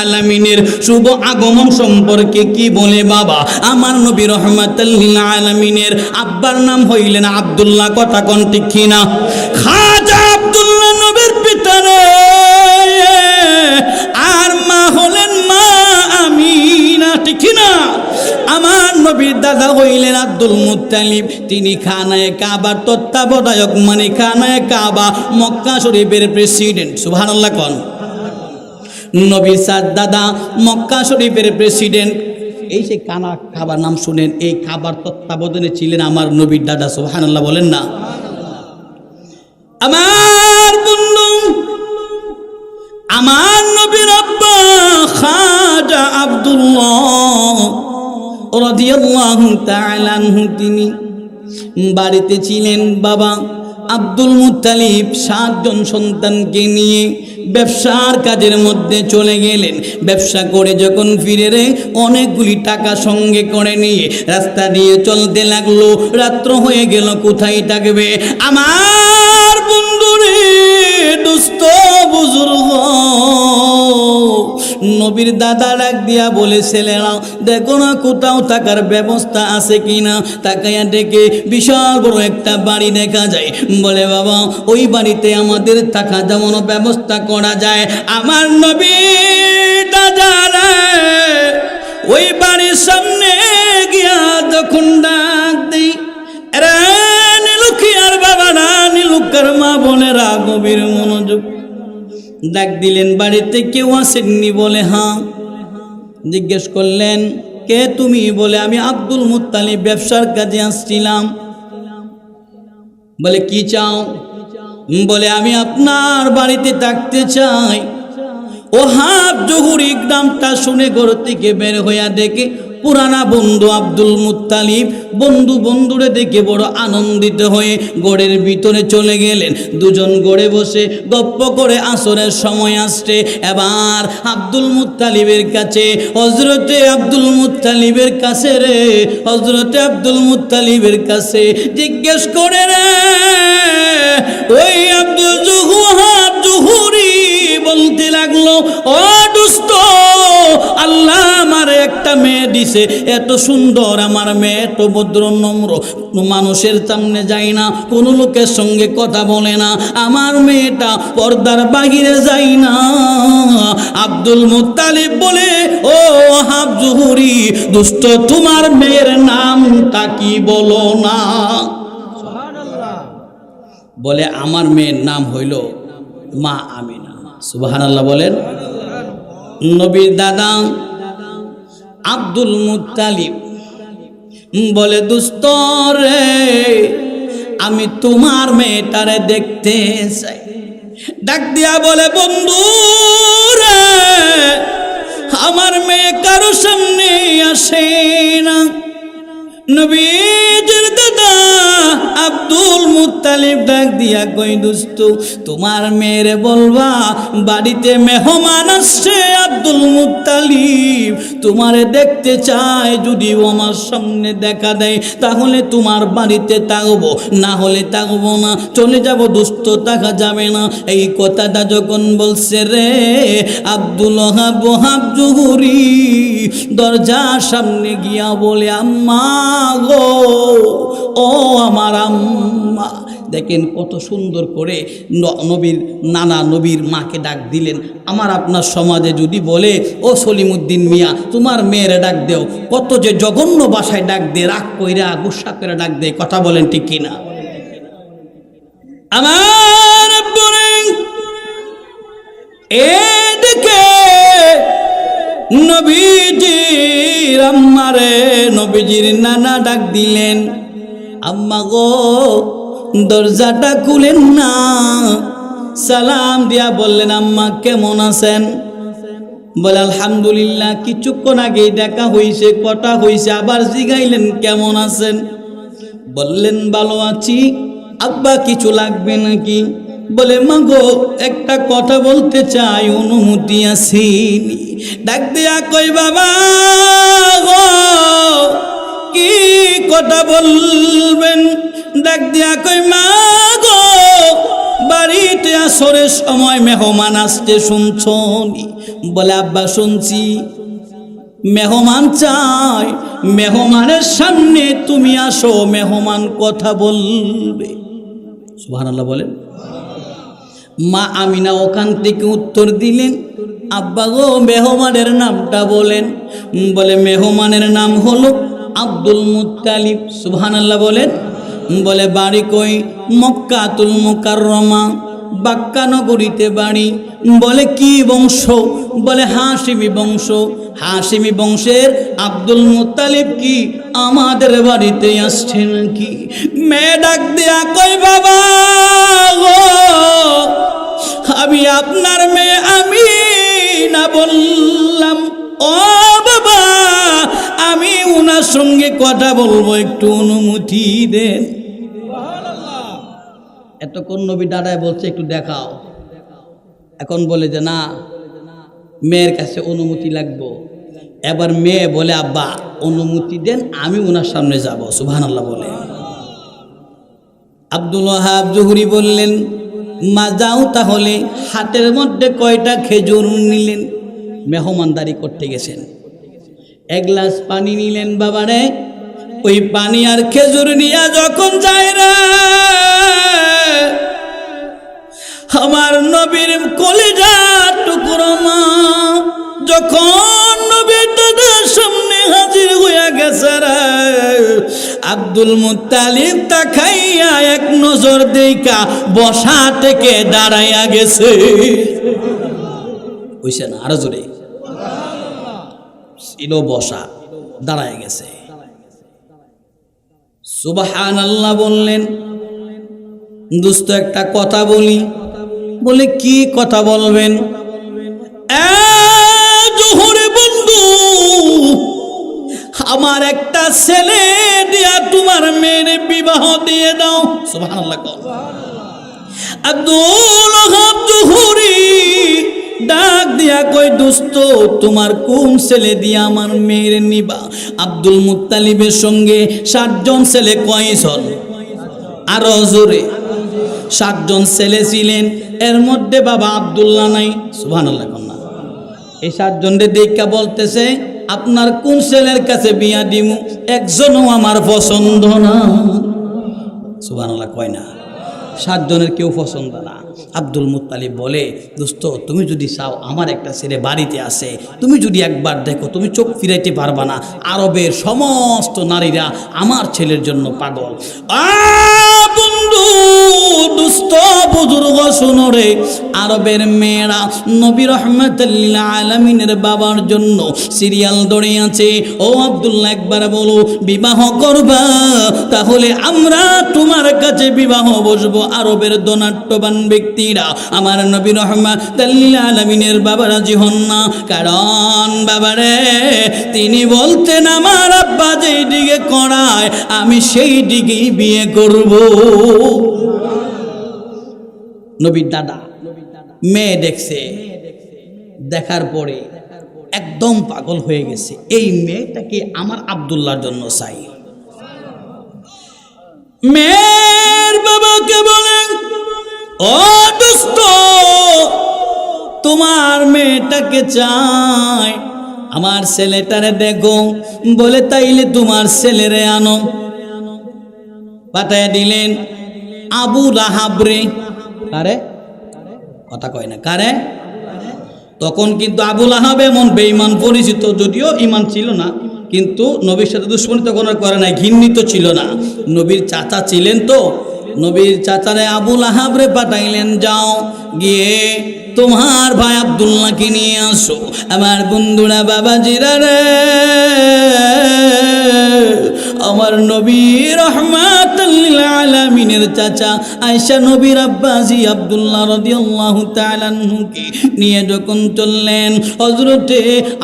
আলামিনের শুভ আগমন সম্পর্কে কি বলে বাবা? আমার নবী রহমাতুল লিল আলামিনের আব্বার নাম হইলেন আব্দুল্লাহ। কথা কোন ঠিক কিনা? খাজা আব্দুল্লাহ নবীর পিতা রে, আর মা হলেন মা আমিনা, ঠিক কিনা? আমার নবীর দাদা হইলেন আব্দুল মুত্তালিব, তিনি খানায়ে কাবার তত্ত্বাবধায়ক, মানে খানায়ে কাবা মক্কা শরীফের প্রেসিডেন্ট। সুবহানাল্লাহ কোন। নবীর সাদ দাদা মক্কা শরীফের প্রেসিডেন্ট। এই যে কানা খাবার নাম শুনেন, এই খাবার তত্ত্বাবধানে ছিলেন আমার নবীর দাদা। সুবহানাল্লাহ বলেন না। আমার বন্ধু, আমার নবীর আব্বা খাজা আব্দুল্লাহ রাদিয়াল্লাহু তাআলা আনহু, তিনি বাড়িতে ছিলেন। বাবা আব্দুল মুত্তালিব 7 জন সন্তানকে নিয়ে ব্যবসার কাজের মধ্যে চলে গেলেন। ব্যবসা করে যখন ফিরে অনেকগুলি টাকা সঙ্গে করে নিয়ে রাস্তা দিয়ে চলতে লাগলো। রাত্র হয়ে গেল, কোথায় থাকবে? আমার বন্ধুরে, দোস্ত, বুজুর্গ, নবীর দাদা ডাক দিয়া বলে, ছেলেরা দেখো না কোথাও থাকার ব্যবস্থা আছে কিনা। তাকাইয়া ডেকে বিশাল বড় একটা বাড়ি দেখা যায়। বলে, বাবা ওই বাড়িতে আমাদের থাকা যেমন ব্যবস্থা করা যায়। আমার নবী দাদা ওই বাড়ির সামনে গিয়া যখন ডাক দেই, রে নীলুকিয়ার বাবা না, নীলুকার মা বোনেরা গভীর মনোযোগ ডাক দিলেন, বাড়িতে কেউ আসেননি? বলে হ্যাঁ। জিজ্ঞেস করলেন, কে তুমি? বলে, আমি আব্দুল মুত্তালিব, ব্যবসার কাজে আসছিলাম। বলে, কি চাও? বলে, আমি আপনার বাড়িতে থাকতে চাই। ওহাব জহুরি গ্রামটা শুনে ঘর থেকে বের হইয়া দেখে পুরানা বন্ধু আব্দুল মুত্তালিব। বন্ধুরে দেখে বড় আনন্দিত হয়ে গড়ের ভিতরে চলে গেলেন। দুজন গড়ে বসে গপ্প করে আসরের সময় আসছে। এবার আব্দুল মুত্তালিবের কাছে, হযরতে আব্দুল মুত্তালিবের কাছে রে, হযরতে আব্দুল মুত্তালিবের কাছে জিজ্ঞেস করে, রে ওই আব্দুল ওহাব জহুরি বলতে লাগলো, ও দোস্ত, আল্লাহ আমার একটা মেয়ে দিছে, এত সুন্দর আমার মেয়ে, এত ভদ্র নম্র, মানুষের সামনে যায় না, কোনো লোকের সঙ্গে কথা বলে না, আমার মেয়েটা পর্দার বাহিরে যায় না। আব্দুল মুত্তালিব বলে, ও ওহাব জহুরি দোস্ত, তোমার মেয়ের নামটা কি বলো না? বলে, আমার মেয়ের নাম হইল মা আমিনা। সুবহানাল্লাহ বলেন। নবীর দাদা আব্দুল মুত্তালিব বলে, দোস্ত রে, আমি তোমার মেয়েটারে দেখতে চাই। ডাক দিয়া বলে, বন্ধু রে, আমার মেয়ে কারো সামনে আসে না। নবীজির দাদা আব্দুল মুত্তালিব ডাক দিয়া কই, দোস্ত তোমার মেয়েরে বলবা বাড়িতে মেহমান আসছে, আব্দুল মুত্তালিব তোমারে দেখতে চায়, যদি আমার সামনে দেখা দেয় তাহলে তোমার বাড়িতে থাকবো, না হলে থাকবো না, চলে যাব, দোস্ত থাকা যাবে না। এই কথাটা যখন বলছে রে, আব্দুল ওহাব জহুরি দরজার সামনে গিয়া বলে, আম্মা গো, ও আমার আম্মা। দেখেন কত সুন্দর করে নবীর নানা নবীর মাকে ডাক দিলেন। আমার আপনার সমাজে যদি বলে, ও সলিমুদ্দিন মিয়া তোমার মেয়েরে ডাক দেও, কত যে জঘন্য ভাষায় ডাক দে, রাগ কইরা গুসা করে ডাক দে। কথা বলেন ঠিক কিনা? আমার এদিকে নবীজির আম্মারে নবীজির নানা ডাক দিলেন, আম্মা গো দরজাটা খুলেন না। সালাম দিয়া বললেন, আম্মা কেমন আছেন? বলে, আলহামদুলিল্লাহ, কিছুক্ষণ আগেই দেখা হইছে, কথা হইছে, আবার জিগাইলেন কেমন আছেন? বললেন, ভালো আছি। আব্বা কিছু লাগবে নাকি? বলে, মা গো একটা কথা বলতে চাই, অনুমতি আছে? ডাক দিয়া কই, বাবা গো কি কথা বলবেন? ডাক দিয়া কই, মা গো বাড়িতে আসরের সময় মেহমান আসতে শুনছো? বলে আব্বা শুনছি। মেহমান চাই, মেহমানের সামনে তুমি আসো, মেহমান কথা বলবে। সুবহানাল্লাহ বলেন। মা আমিনা ওখান থেকে উত্তর দিলেন, আব্বা গো মেহমানের নামটা বলেন। বলে মেহমানের নাম হলো আব্দুল মুত্তালিব। সুবহানাল্লাহ বলেন। বলে বাড়ি কই? মক্কাতুল মুকাররমা, বাক্কা নগরীতে বাড়ি। বলে কি বংশ? বলে হাশিমি বংশ। হাশিমি বংশের আব্দুল মুত্তালিব কি আমাদের বাড়িতে আসছে নাকি? মেয়ে ডাক দিয়া কই বাবা গো, আমি আপনার মেয়ে আমি না বললাম। ও বাবা, আমি উনার সঙ্গে কথা বলবো, একটু অনুমতি দেন। এতক্ষণ নবী দাদায় বলছে একটু দেখাও, এখন বলে যে না, মেয়ের কাছে অনুমতি লাগবো। এবার মেয়ে বলে আব্বা অনুমতি দেন, আমি ওনার সামনে যাব। সুবহানাল্লাহ বলে। আব্দুল ওয়াহাব জুহরি বললেন মা যাও তাহলে। হাতের মধ্যে কয়টা খেজুর নিলেন, মেহমানদারি করতে গেছেন। এক গ্লাস পানি নিলেন বাবারে। ওই পানি আর খেজুর নিয়ে যখন যায় রে, আমার নবীর কলিজা টুকরো মা যখন নবীর দাদার সামনে হাজির হইয়া গেছে রে, আব্দুল মুত্তালিব তাকাইয়া এক নজর দেইকা বসা থেকে দাঁড়াইয়া গেছে। হইছে না? আরো জোরে। ছিল বসা, দাঁড়ায় গেছে। সুবহানাল্লাহ বললেন। দোস্ত একটা কথা বলি। বলে কি কথা বলবেন? জোহরে বন্ধু, আমার একটা ছেলে দিয়া তোমার মেয়ের বিবাহ দিয়ে দাও। সুবহানাল্লাহ। আব্দুল ওয়াহাব জোহরি ডাক দিয়া কই দোস্ত তোমার কোন ছেলে দিয়া আমার মেয়ের নিবা? আব্দুল মুত্তালিবের সঙ্গে 60 জন ছেলে কয়জন? আরো জোরে। 60 জন ছেলে ছিলেন, এর মধ্যে বাবা আব্দুল্লাহ নাই। সুবহানাল্লাহ। এই 60 জনের দেখা বলতেছে আপনার কোন ছেলের কাছে বিয়া দিমু? একজনও আমার পছন্দ না। সুবহানাল্লাহ কয় না? 60 জনের কেউ পছন্দ না। আব্দুল মুত্তালিব বলে দোস্ত তুমি যদি চাও, আমার একটা ছেলে বাড়িতে আছে, তুমি যদি একবার দেখো, তুমি চোখ ফিরাইতে পারবা না। আরবের সমস্ত নারীরা আমার ছেলের জন্য পাগল। বন্ধু দুস্থ বুজুর্গ শুনো রে, আরবের মেয়েরা নবী রাহমাতুল লিল আলামিনের বাবার জন্য সিরিয়াল ধরে আছে। ও আব্দুল্লাহ একবার বলো বিবাহ করবা, তাহলে আমরা তোমার কাছে বিবাহ বসবো। আরবের ধনাঢ্যবান ব্যক্তিরা আমার নবী রাহমাতুল লিল আলামিনের বাবা রাজি হন না। কারণ বাবারে তিনি বলতেন আমার আব্বা যেই দিকে করায় আমি সেই দিকেই বিয়ে করব। নবীর দাদা মেয়ে দেখছে, দেখার পরে একদম পাগল হয়ে গেছে। এই মেয়েটাকে আমার আব্দুল্লাহর জন্য চাই। মেয়ের বাবাকে বলেন ও দোস্ত তোমার মেয়েটাকে চাই, আমার ছেলেটারে দেখো। বলে তাইলে তোমার ছেলেরে আনো। পাঠায় দিলেন আবু লাহাব রে। কারে? কথা কয় না কারে? তখন কিন্তু আবু লাহাব এমন বেঈমান পরিচিত, যদিও ঈমান ছিল না, কিন্তু নবীর সাথে দুশমনি তখন আর করে নাই, ঘৃণিত ছিল না। নবীর চাচা ছিলেন তো, নবীর চাচারে আবু লাহাব রে পাঠাইলেন, যাও গিয়ে তোমার ভাই আব্দুল্লাহকে নিয়ে আসো। আমার বন্ধুরা বাবাজিরা রে, আমার নবী রাহমাতুল লিল আলামিনের চাচা আয়েশা নবীর আব্বাজি আব্দুল্লাহ রাদিয়াল্লাহু তাআলা আনহুকে নিয়ে যখন চললেন, হযরতে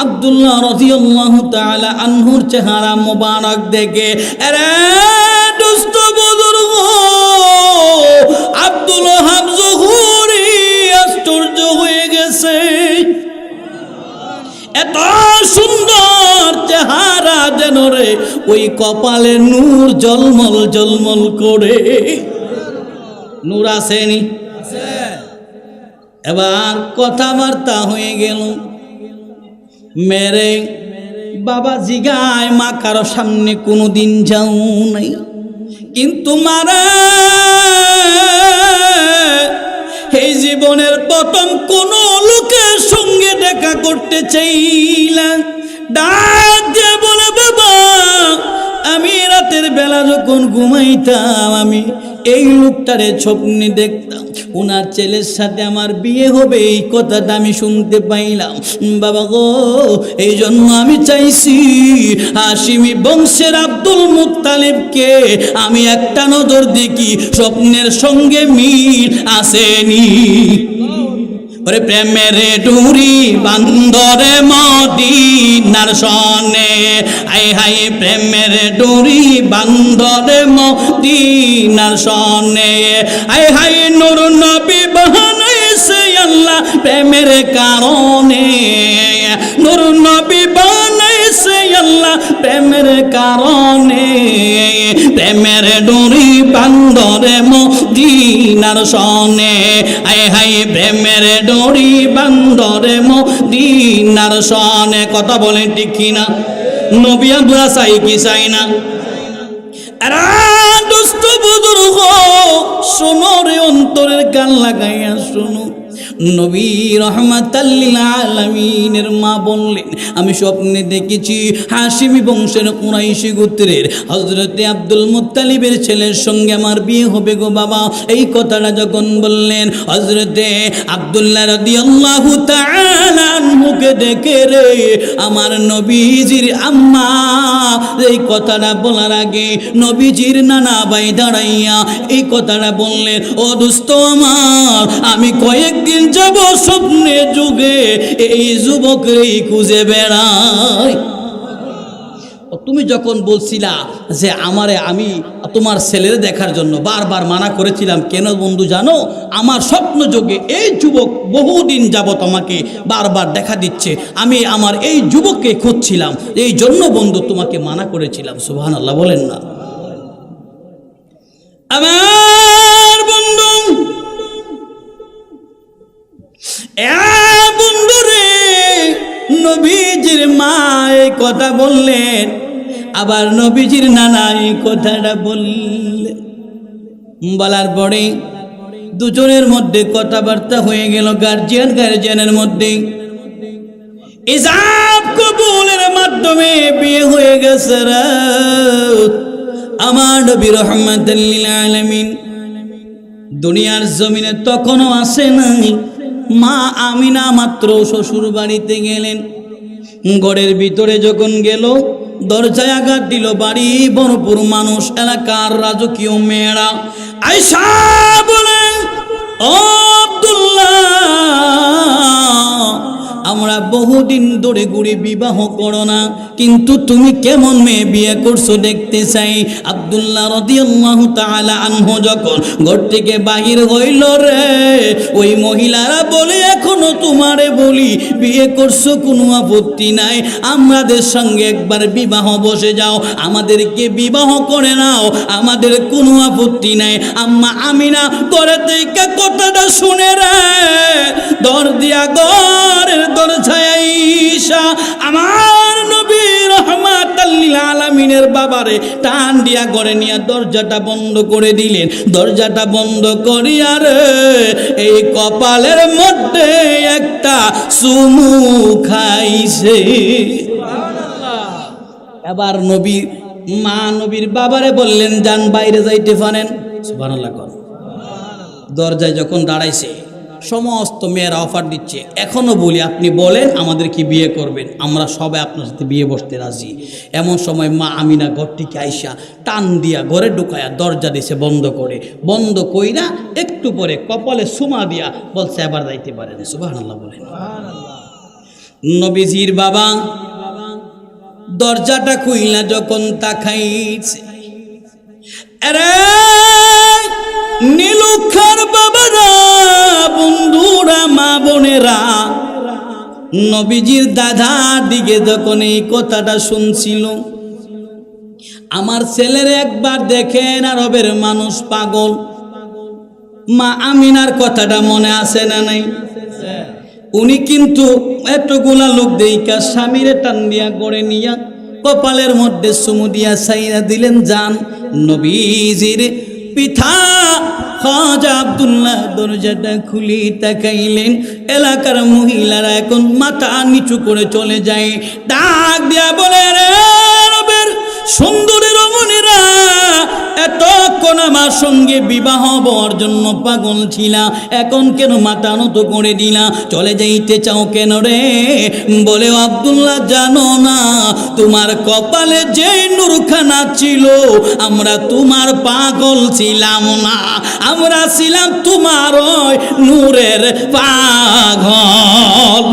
আব্দুল্লাহ রাদিয়াল্লাহু তাআলা আনহুর চেহারা মোবারক দেখে আরে দোস্ত বুজুর্গ আব্দুল ওয়াহাব জোহরি আশ্চর্য হয়ে গেছে। এত সুন্দর চেহারা যেন রে ওই কপালে নূর জলমল জলমল করে। নূর আসেনি? এবার কথাবার্তা হয়ে গেল। মেরে বাবা জিগায়, মা কারো সামনে কোনোদিন যাও নাই, কিন্তু মারা এই জীবনের প্রথম কোন লোকের সঙ্গে দেখা করতে চাইলাম। ডাক দিয়ে বলে, বাবা আমি রাতের বেলা যখন ঘুমাইতাম আমি এই লোকটারে স্বপ্নে দেখতাম, ওনার ছেলের সাথে আমার বিয়ে হবে, এই কথাটা আমি শুনতে পাইলাম। বাবা গো, এই জন্য আমি চাইছি হাশিমি বংশের আব্দুল মুত্তালিবকে আমি একটা নজর দেখি, স্বপ্নের সঙ্গে মিল আসেনি। ওরে প্রেমের ডুরি বান্দরে মদিনার সনে, হাই হাই প্রেমের ডুরি বান্দরে মদিনার সনে, হাই হাই নূর নবী বানাইছে আল্লাহ প্রেমের কারণে, নূর নবী বানাইছে আল্লাহ প্রেমের কারণে, প্রেমের ডুরি বান্দরে মদিনার সনে, হাই হাই প্রেমের ডুরি বান্দরে মদিনার সনে। কথা বলেন ঠিক কিনা? নবী আমরা চাই কি চাই না? দুষ্ট বুজুর্গ শোনো রে, অন্তরের গান লাগাইয়া শোনো। নবী রাহমাতাল লিল আলামিনের মা বললেন, আমি স্বপ্নে দেখেছি হাশিমি বংশের কুরাইশি গোত্রের হযরতে আব্দুল মুত্তালিবের ছেলের সঙ্গে আমার বিয়ে হবে গো বাবা। এই কথাটা যখন বললেন, হযরতে আব্দুল্লাহ রাদিয়াল্লাহু তাআলা মুখে দেখে রে আমার নবীজির আম্মা এই কথাটা বলার আগে নবীজির নানা ভাই দাঁড়াইয়া এই কথাটা বললেন, ও দোস্ত আমার, আমি কয়েকদিন যাব স্বপ্নে যুগে এই যুবকরেই খুঁজে বেড়াই। তুমি যখন বলছিলা যে আমি তোমার ছেলের দেখার জন্য বারবার মানা করেছিলাম, কেন বন্ধু জানো? আমার স্বপ্ন যোগে এই যুবক বহুদিন যাবত আমাকে বারবার দেখা দিচ্ছে, আমি আমার এই যুবককে খুঁজছিলাম, এই জন্য বন্ধু তোমাকে মানা করেছিলাম। সুবহানাল্লাহ বলেন না? আমার বন্ধু, বন্ধু রে, নবীজির মা এই কথা বললেন, আবার নবীজির নানা এই কথাটা বললেন। বলার পরে দুজনের মধ্যে কথাবার্তা হয়ে গেল, গার্জিয়ানের মধ্যে ইজাব কবুলের মাধ্যমে বিয়ে হয়ে গেছে। আমার নবী রাহমাতুল লিল আলামিন দুনিয়ার জমিনে তখনও আসে নাই। মা আমিনা মাত্র শ্বশুর বাড়িতে গেলেন, ঘরের ভিতরে যখন গেল দরজায় আঘাত দিল, বাড়ি ভরপুর মানুষ, এলাকার রাজকীয় মেয়েরা। আয়েশা বলেন, ও আব্দুল্লাহ, আমরা বহুদিন ধরে ঘুরে বিবাহ করো না, কিন্তু তুমি কেমন মেয়ে বিয়ে করছো দেখতে চাই। আব্দুল্লাহ রাদিয়াল্লাহু তাআলা আনহু যখন ঘর থেকে বাহির হইল রে, ওই মহিলারা বলে, এখনো তোমারে বলি বিয়ে করছো কোনো আপত্তি নাই, আমাদের সঙ্গে একবার বিবাহ বসে যাও, আমাদেরকে বিবাহ করে নাও, আমাদের কোনো আপত্তি নাই। আম্মা আমিনা করে থেকে কথাটা শুনে রে দর দিয়া ঘরের দরজায় আয়েশা আমার নবী রাহমাতুল লিল আলামিনের বাবারে টান দিয়া ঘরে নিয়ে দরজাটা বন্ধ করে দিলেন। দরজাটা বন্ধ করিয়া রে এই কপালের মধ্যে একটা চুমু খাইছে। এবার নবীর বাবারে বললেন, যান বাইরে যাইতে পারেন। সুবহানাল্লাহ। দরজায় যখন দাঁড়াইছে সমস্ত মেয়েরা অফার দিচ্ছে, এখনো বলি আপনি বলেন আমাদের কি বিয়ে করবেন, আমরা সবাই আপনার সাথে বিয়ে বসতে রাজি। এমন সময় মা আমিনা ঘর থেকে আইসা টান দিয়া ঘরে ঢুকায়া দরজা দিছে বন্ধ কইরা একটু পরে কপালে সুমা দিয়া বলছে, এবার যাইতে পারেন। সুবহানাল্লাহ বলেন। নবীজির বাবা দরজাটা খুইলা যখন তাকাইছে, আরে নীলুখার বাবারা, বন্ধুরা, মা বোনেরা, নবীজির দাদার দিকে যখন এই কথাটা শুনছিল, আমার ছেলের একবার দেখেন আরবের মানুষ পাগল, মা আমিনার কথাটা মনে আছে না নাই? উনি কিন্তু এতগুলা লোক দেইকা স্বামীরে টান দিয়া গড়ে নিয়া কপালের মধ্যে চুমু দিয়া ছাইরা দিলেন। যান নবীজির পিতা খাজা আব্দুল্লাহ দরজাটা খুলি তাকাইলেন। এলাকার মহিলারা এখন মাথা নিচু করে চলে যায়। ডাক দিয়া বলে, রে রবের সুন্দরী রমণীরা, এতক্ষণ আমার সঙ্গে বিবাহ হবার জন্য পাগল ছিলা, এখন কেন মাথা নত করে দিলা? চলে যাইতে চাও কেন রে? বলে, আব্দুল্লাহ জানো না, তোমার কপালে যে নূরখানা ছিল, আমরা তোমার পাগল ছিলাম না, আমরা ছিলাম তোমার ওই নূরের পাগল।